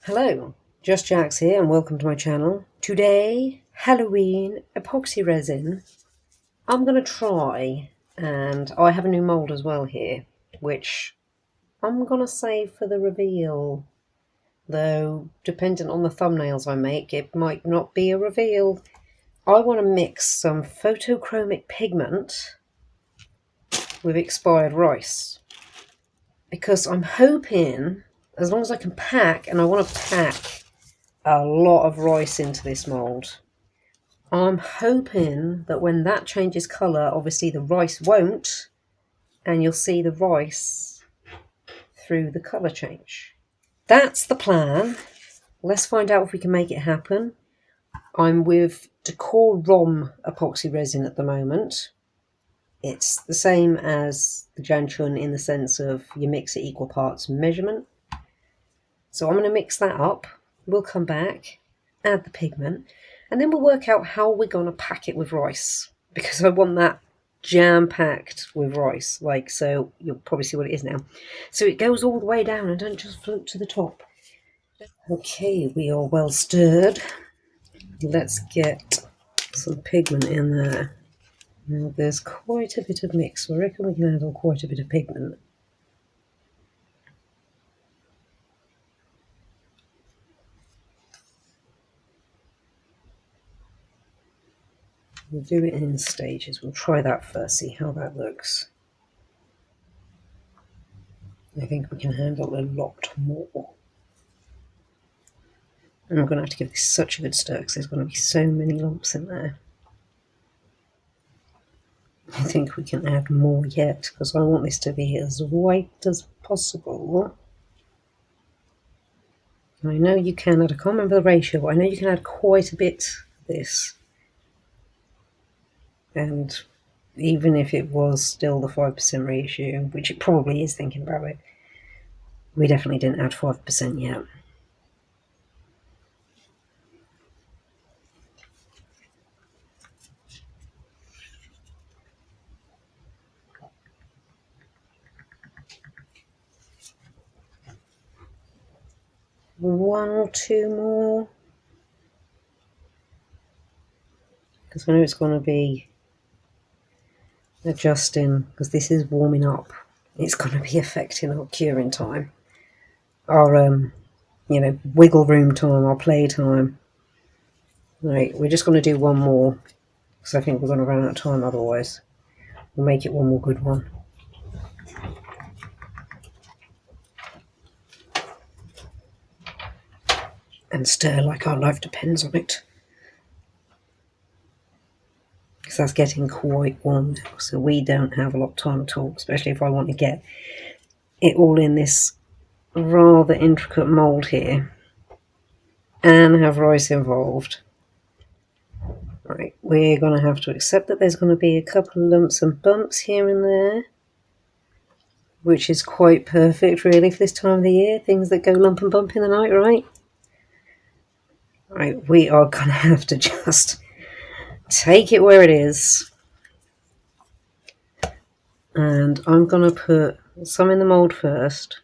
Hello, Just Jax here and welcome to my channel. Today, Halloween epoxy resin. I'm going to try, and I have a new mould as well here, which I'm going to save for the reveal. Though, dependent on the thumbnails I make, it might not be a reveal. I want to mix some photochromic pigment with expired rice. Because I'm hoping, as long as I can pack, and I want to pack a lot of rice into this mould. I'm hoping that when that changes colour, obviously the rice won't, and you'll see the rice through the colour change. That's the plan. Let's find out if we can make it happen. I'm with Decor Rom epoxy resin at the moment. It's the same as the Janchun in the sense of you mix it equal parts measurement. So I'm going to mix that up. We'll come back, add the pigment, and then we'll work out how we're going to pack it with rice, because I want that jam-packed with rice, like so. You'll probably see what it is now. So it goes all the way down and don't just float to the top. Okay, we are well stirred. Let's get some pigment in there. Now there's quite a bit of mix, so I reckon we can add on quite a bit of pigment. We'll do it in stages. We'll try that first, see how that looks. I think we can handle a lot more. And I'm going to have to give this such a good stir because there's going to be so many lumps in there. I think we can add more yet because I want this to be as white as possible. And I know you can add, I can't remember the ratio, but I know you can add quite a bit of this. And even if it was still the 5% ratio, which it probably is thinking about it, we definitely didn't add 5% yet. One or two more, because I know it's going to be adjusting, because this is warming up. It's going to be affecting our curing time, our wiggle room time, our play time. Right, we're just going to do one more because I think we're going to run out of time otherwise. We'll make it one more good one. And stir like our life depends on it. Because that's getting quite warm now, so we don't have a lot of time at all, especially if I want to get it all in this rather intricate mould here and have rice involved. Right, we're going to have to accept that there's going to be a couple of lumps and bumps here and there, which is quite perfect really for this time of the year, things that go lump and bump in the night, right? Right, we are going to have to just take it where it is. And I'm going to put some in the mould first.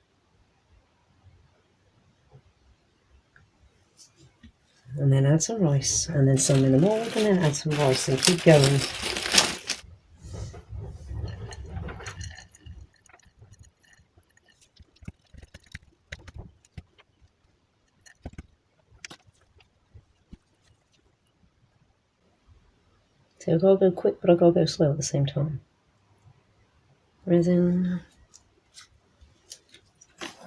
And then add some rice, and then some in the mould, and then add some rice, and keep going. So I've got to go quick, but I've got to go slow at the same time. Resin,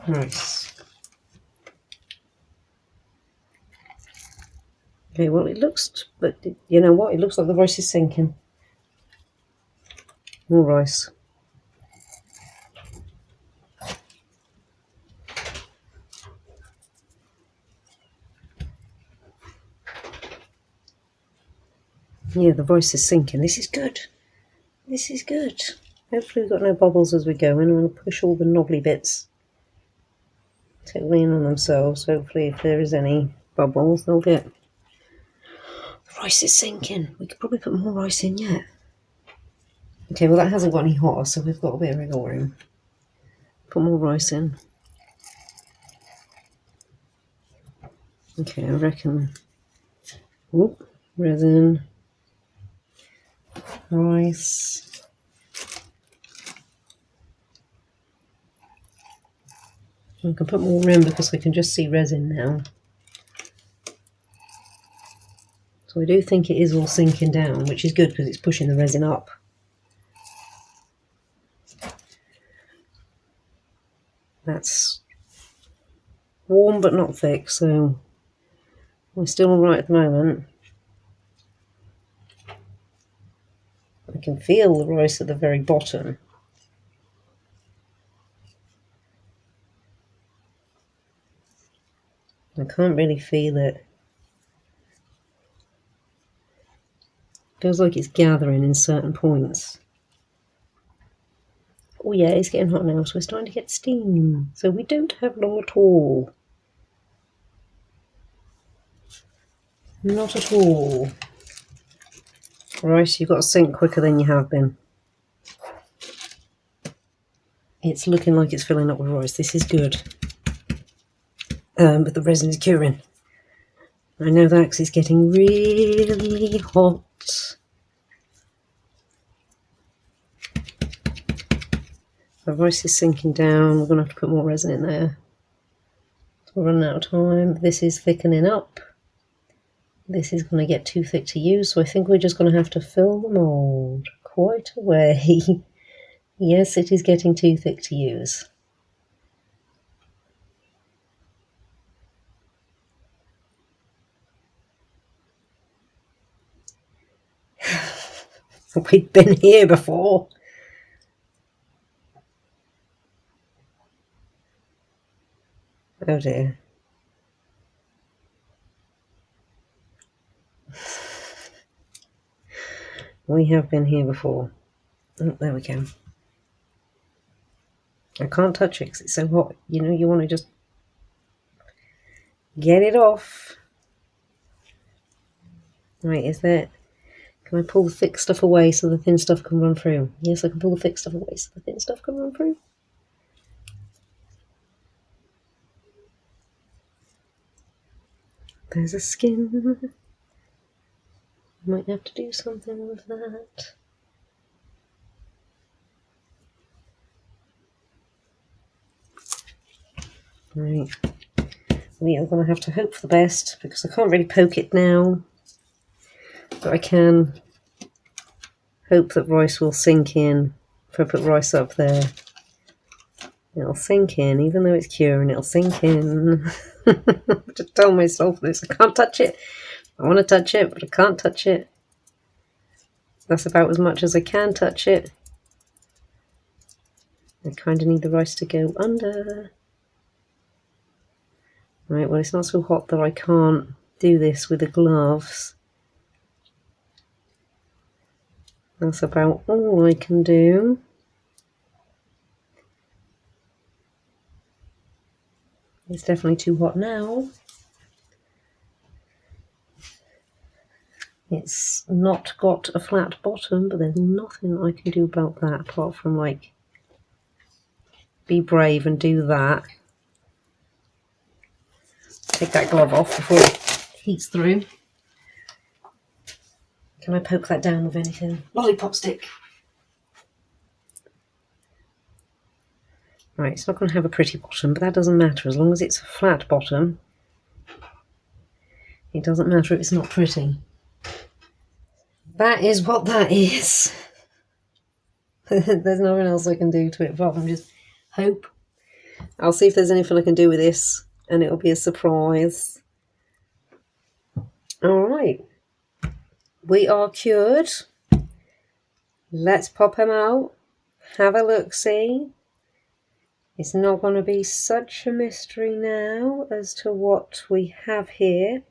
rice. Okay, well it looks, but you know what? It looks like the rice is sinking. More rice. Yeah, the rice is sinking. This is good. This is good. Hopefully we've got no bubbles as we go in. I'm going to push all the knobbly bits to lean on themselves. Hopefully if there is any bubbles, they'll get... The rice is sinking. We could probably put more rice in yet. Okay, well that hasn't got any hotter, so we've got a bit of wiggle room. Put more rice in. Okay, I reckon. Oh, resin, rice. I can put more in because I can just see resin now. So I do think it is all sinking down, which is good because it's pushing the resin up. That's warm but not thick, so we're still alright at the moment. I can feel the rice at the very bottom. I can't really feel it. Feels like it's gathering in certain points. Oh yeah, it's getting hot now, so we're starting to get steam. So we don't have long at all. Not at all. Rice, you've got to sink quicker than you have been. It's looking like it's filling up with rice. This is good. But the resin is curing. I know that because it's getting really hot. The rice is sinking down. We're going to have to put more resin in there. We're running out of time. This is thickening up. This is going to get too thick to use, so I think we're just going to have to fill the mould quite a way. Yes, it is getting too thick to use. We've been here before. Oh dear. We have been here before. Oh, there we go. I can't touch it because it's so hot. You know, you want to just get it off. Right, is that... Can I pull the thick stuff away so the thin stuff can run through? Yes, I can pull the thick stuff away so the thin stuff can run through. There's a skin. Might have to do something with that. Right. We are going to have to hope for the best because I can't really poke it now. But I can hope that rice will sink in. If I put rice up there, it'll sink in. Even though it's curing, it'll sink in. Just tell myself this. I can't touch it. I want to touch it, but I can't touch it. That's about as much as I can touch it. I kind of need the rice to go under. Right, well, it's not so hot that I can't do this with the gloves. That's about all I can do. It's definitely too hot now. It's not got a flat bottom, but there's nothing I can do about that apart from, like, be brave and do that. Take that glove off before it heats through. Can I poke that down with anything? Lollipop stick. Right, it's not going to have a pretty bottom, but that doesn't matter. As long as it's a flat bottom, it doesn't matter if it's not pretty. That is what that is. There's nothing else I can do to it apart from just hope. I'll see if there's anything I can do with this, and it'll be a surprise. Alright. We are cured. Let's pop them out. Have a look-see. It's not going to be such a mystery now as to what we have here.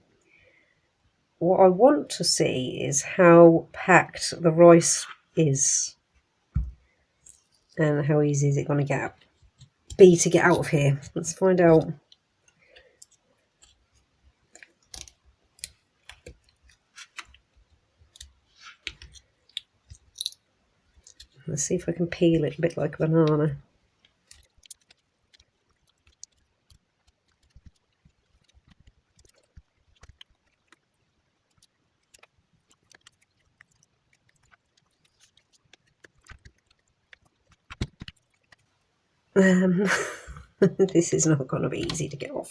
What I want to see is how packed the rice is. And how easy is it going to be to get out of here. Let's find out. Let's see if I can peel it a bit like a banana. This is not going to be easy to get off.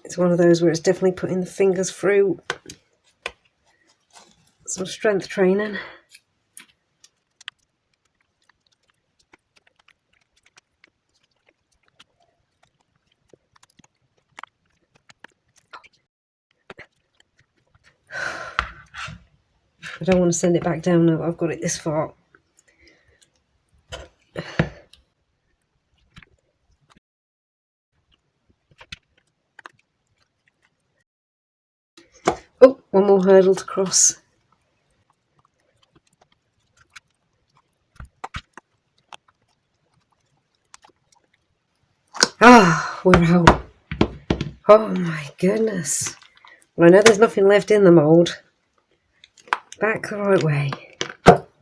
It's one of those where it's definitely putting the fingers through some strength training. I don't want to send it back down now that I've got it this far. Oh, one more hurdle to cross. Ah, we're out. Oh my goodness. Well, I know there's nothing left in the mould. Back the right way.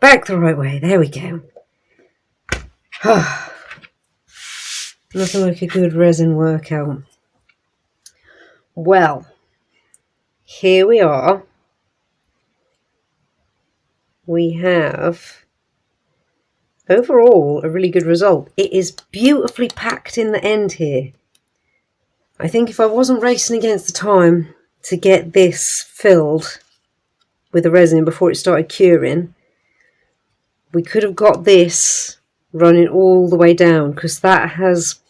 Back the right way. There we go. Ah, nothing like a good resin workout. Well, here we are. We have overall a really good result. It is beautifully packed in the end here. I think if I wasn't racing against the time to get this filled with the resin before it started curing, we could have got this running all the way down, because that has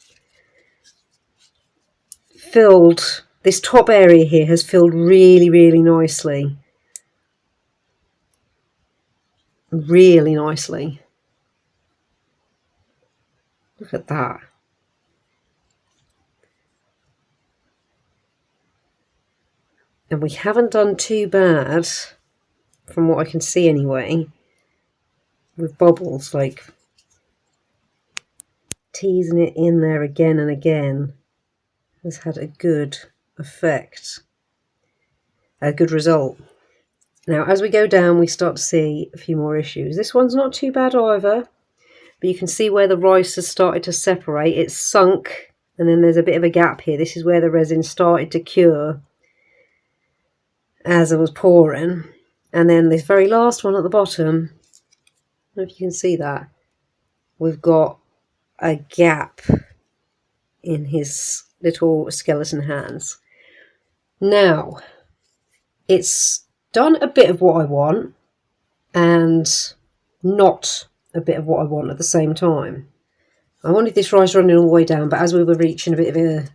filled, this top area here has filled really, really nicely. Really nicely. Look at that. And we haven't done too bad, from what I can see anyway, with bubbles, like teasing it in there again and again has had a good effect, a good result. Now as we go down we start to see a few more issues. This one's not too bad either, but you can see where the rice has started to separate. It's sunk and then there's a bit of a gap here. This is where the resin started to cure as I was pouring. And then this very last one at the bottom, I don't know if you can see that, we've got a gap in his little skeleton hands. Now, it's done a bit of what I want and not a bit of what I want at the same time. I wanted this rice running all the way down, but as we were reaching a bit of a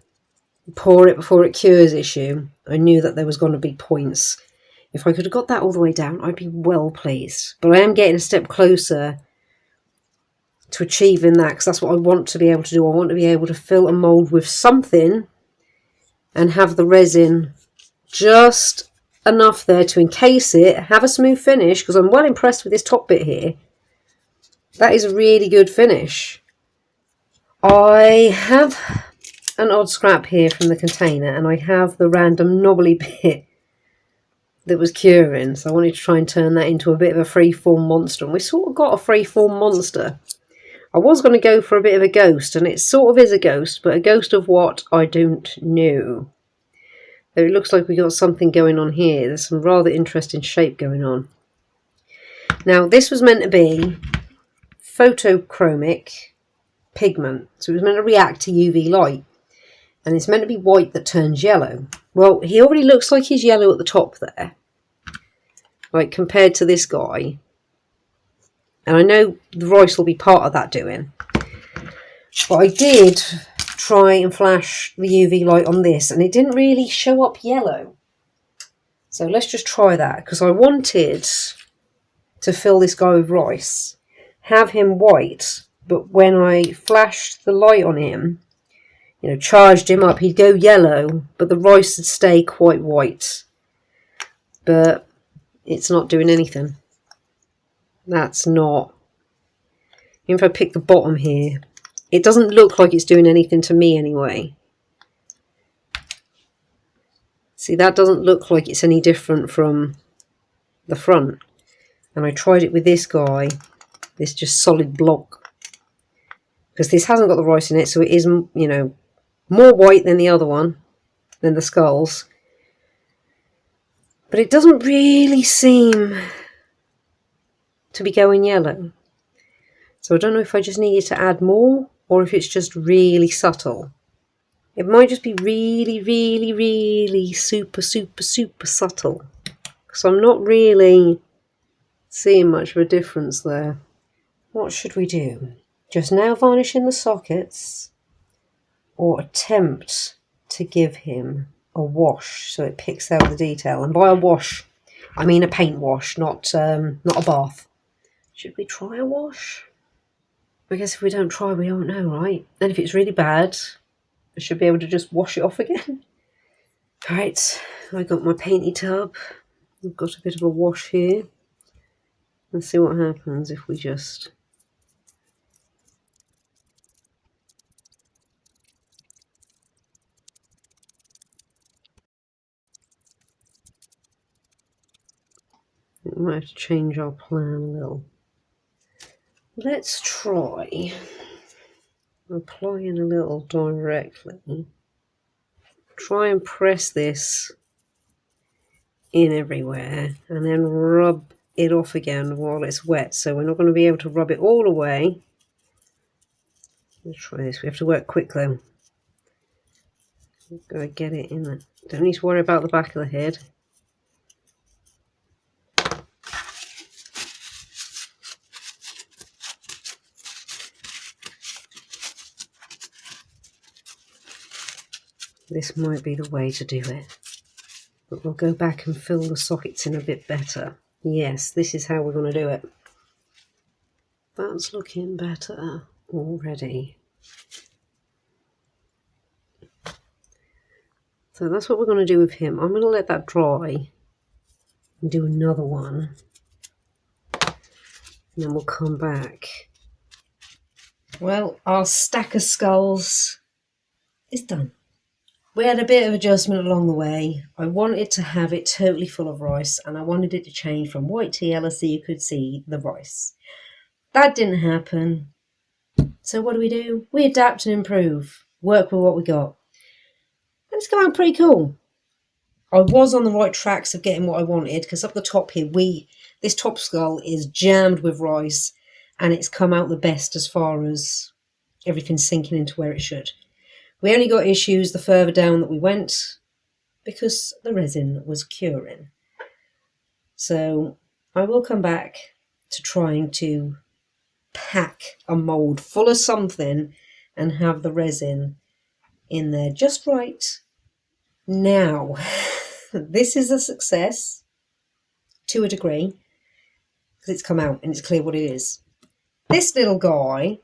pour it before it cures issue, I knew that there was going to be points. If I could have got that all the way down, I'd be well pleased. But I am getting a step closer to achieving that, because that's what I want to be able to do. I want to be able to fill a mould with something and have the resin just enough there to encase it, have a smooth finish, because I'm well impressed with this top bit here. That is a really good finish. I have an odd scrap here from the container, and I have the random knobbly bit that was curing, so I wanted to try and turn that into a bit of a freeform monster, and we sort of got a freeform monster. I was going to go for a bit of a ghost, and it sort of is a ghost, but a ghost of what, I don't know. Though it looks like we got something going on here. There's some rather interesting shape going on. Now, this was meant to be photochromic pigment, so it was meant to react to UV light, and it's meant to be white that turns yellow. Well, he already looks like he's yellow at the top there, like compared to this guy. And I know the rice will be part of that doing. But I did try and flash the UV light on this, and it didn't really show up yellow. So let's just try that, because I wanted to fill this guy with rice, have him white, but when I flashed the light on him, you know, charged him up, he'd go yellow, but the rice would stay quite white. But it's not doing anything. That's not, even if I pick the bottom here, it doesn't look like it's doing anything to me anyway. See, that doesn't look like it's any different from the front. And I tried it with this guy, this just solid block, because this hasn't got the rice in it, so it is, you know, more white than the other one, than the skulls. But it doesn't really seem to be going yellow. So I don't know if I just needed to add more or if it's just really subtle. It might just be really, really, really super subtle. Because I'm not really seeing much of a difference there. What should we do? Just nail varnish in the sockets or attempt to give him a wash so it picks out the detail? And by a wash, I mean a paint wash, not a bath. Should we try a wash? I guess if we don't try, we don't know, right? And if it's really bad, I should be able to just wash it off again. Alright, I got my painty tub. I've got a bit of a wash here. Let's see what happens if we just... We might have to change our plan a little. Let's try applying a little directly. Try and press this in everywhere and then rub it off again while it's wet. So we're not going to be able to rub it all away. Let's try this. We have to work quick though. We've got to get it in there. Don't need to worry about the back of the head. This might be the way to do it. But we'll go back and fill the sockets in a bit better. Yes, this is how we're going to do it. That's looking better already. So that's what we're going to do with him. I'm going to let that dry and do another one. And then we'll come back. Well, our stack of skulls is done. We had a bit of adjustment along the way. I wanted to have it totally full of rice and I wanted it to change from white to yellow so you could see the rice. That didn't happen. So what do? We adapt and improve. Work with what we got. And it's come out pretty cool. I was on the right tracks of getting what I wanted because up the top here, this top skull is jammed with rice and it's come out the best as far as everything's sinking into where it should. We only got issues the further down that we went because the resin was curing. So I will come back to trying to pack a mould full of something and have the resin in there just right. Now, this is a success to a degree because it's come out and it's clear what it is. This little guy,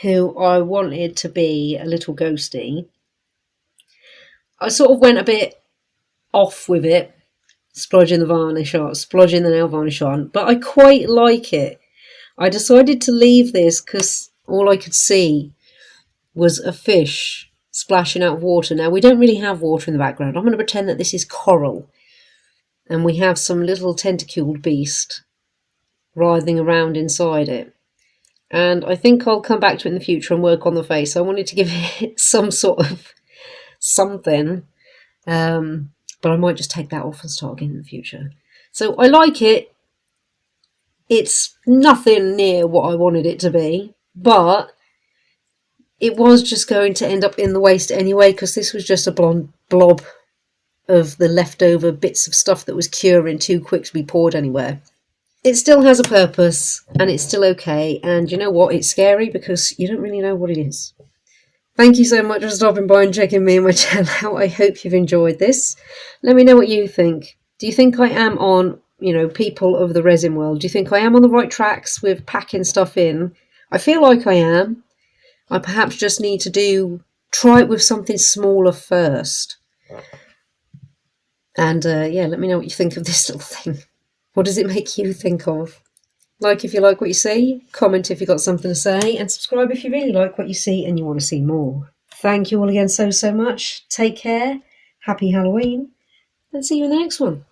who I wanted to be a little ghosty, I sort of went a bit off with it, splodging the varnish on, splodging the nail varnish on, but I quite like it. I decided to leave this because all I could see was a fish splashing out of water. Now, we don't really have water in the background. I'm going to pretend that this is coral, and we have some little tentacled beast writhing around inside it. And I think I'll come back to it in the future and work on the face. I wanted to give it some sort of something, but I might just take that off and start again in the future. So I like it. It's nothing near what I wanted it to be, but it was just going to end up in the waste anyway because this was just a blob of the leftover bits of stuff that was curing too quick to be poured anywhere. It still has a purpose and it's still okay, and you know what, it's scary because you don't really know what it is. Thank you so much for stopping by and checking me and my channel out. I hope you've enjoyed this. Let me know what you think. Do you think I am on, people of the resin world, do you think I am on the right tracks with packing stuff in? I feel like I am. I perhaps just need to try it with something smaller first. And let me know what you think of this little thing. What does it make you think of? Like if you like what you see, comment if you've got something to say, and subscribe if you really like what you see and you want to see more. Thank you all again so much. Take care, happy Halloween, and see you in the next one.